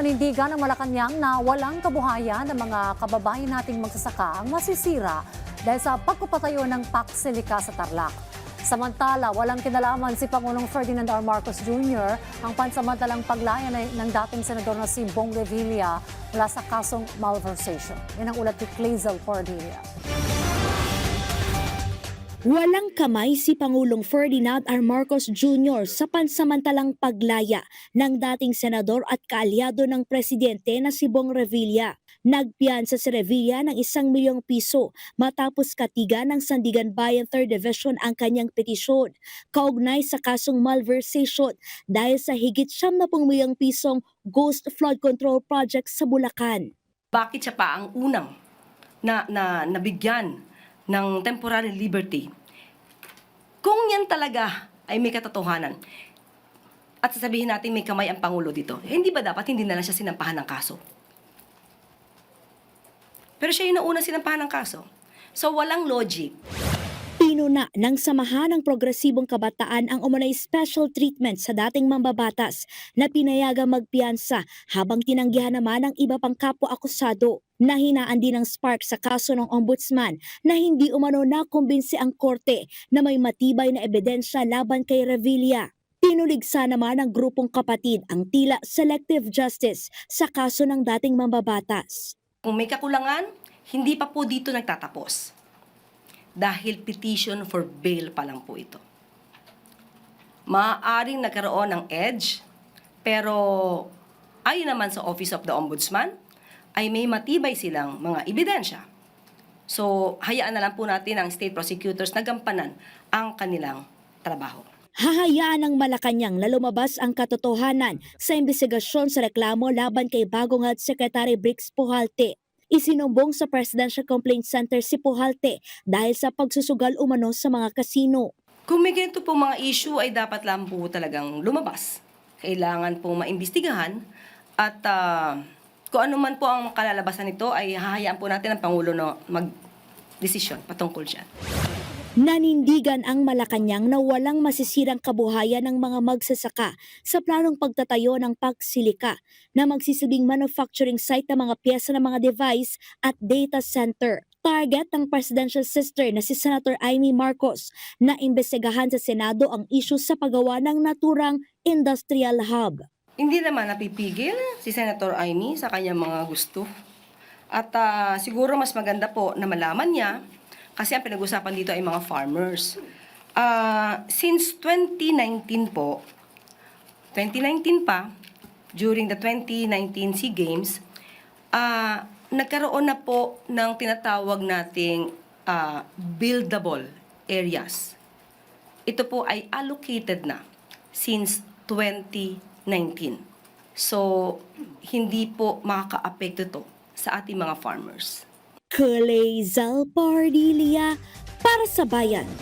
Nanindigan ng Malacanang na walang kabuhayan ng mga kababayan nating magsasaka ang masisira dahil sa pagpapatayo ng Paksilika sa Tarlac. Samantala, walang kinalaman si Pangulong Ferdinand R. Marcos Jr. ang pansamantalang paglaya ng dating senador na si Bong Revilla mula sa kasong malversation. Yan ang ulat ni Clazel Cordelia. Walang kamay si Pangulong Ferdinand R. Marcos Jr. sa pansamantalang paglaya ng dating senador at kaalyado ng presidente na si Bong Revilla. Nagpiyansa si Revilla ng 1 milyong piso matapos katigan ng Sandigan Bayan 3rd Division ang kanyang petisyon kaugnay sa kasong malversation dahil sa higit 70 milyong pisong Ghost Flood Control Project sa Bulacan. Bakit siya pa ang unang nabigyan ng temporary liberty? Kung yan talaga ay may katotohanan at sasabihin natin may kamay ang Pangulo dito, hindi ba dapat hindi na lang siya sinampahan ng kaso? Pero siya yung nauna sinampahan ng kaso. So walang logic. Pinuna ng Samahan ng Progresibong Kabataan ang umunay special treatment sa dating mambabatas na pinayagang magpiyansa habang tinanggihan naman ng iba pang kapwa-akusado. Nahinaan din ng spark sa kaso ng ombudsman na hindi umano nakumbinsi ang korte na may matibay na ebidensya laban kay Revilla. Tinuligsa naman ng grupong kapatid ang tila selective justice sa kaso ng dating mambabatas. Kung may kakulangan, hindi pa po dito nagtatapos. Dahil petition for bail pa lang po ito. Maaaring nagkaroon ng edge, pero ayon naman sa Office of the Ombudsman, ay may matibay silang mga ebidensya. So, hayaan na lang po natin ang state prosecutors na gampanan ang kanilang trabaho. Hahayaan ng Malacanang na lumabas ang katotohanan sa imbestigasyon sa reklamo laban kay Bagong Health Secretary Brix Pujalte. Isinumbong sa Presidential Complaint Center si Pujalte dahil sa pagsusugal umano sa mga kasino. Kung may ganito po mga issue ay dapat lang po talagang lumabas. Kailangan po maimbestigahan at kung ano man po ang kalalabasan nito ay hahayaan po natin ang Pangulo na mag-desisyon patungkol dyan. Nanindigan ang Malacanang na walang masisirang kabuhayan ng mga magsasaka sa planong pagtatayo ng Paksilika na magsisilbing manufacturing site ng mga piyesa ng mga device at data center. Target ng presidential sister na si Senator Amy Marcos na imbestigahan sa Senado ang issue sa paggawa ng naturang industrial hub. Hindi naman napipigil si Senator Amy sa kanyang mga gusto. At siguro mas maganda po na malaman niya kasi ang pinag-usapan dito ay mga farmers. Since 2019 po, 2019 pa, during the 2019 SEA Games, nagkaroon na po ng tinatawag nating buildable areas. Ito po ay allocated na since 2019. So, hindi po makaka-apekto to sa ating mga farmers. Clazel Cordelia para sa Bayan.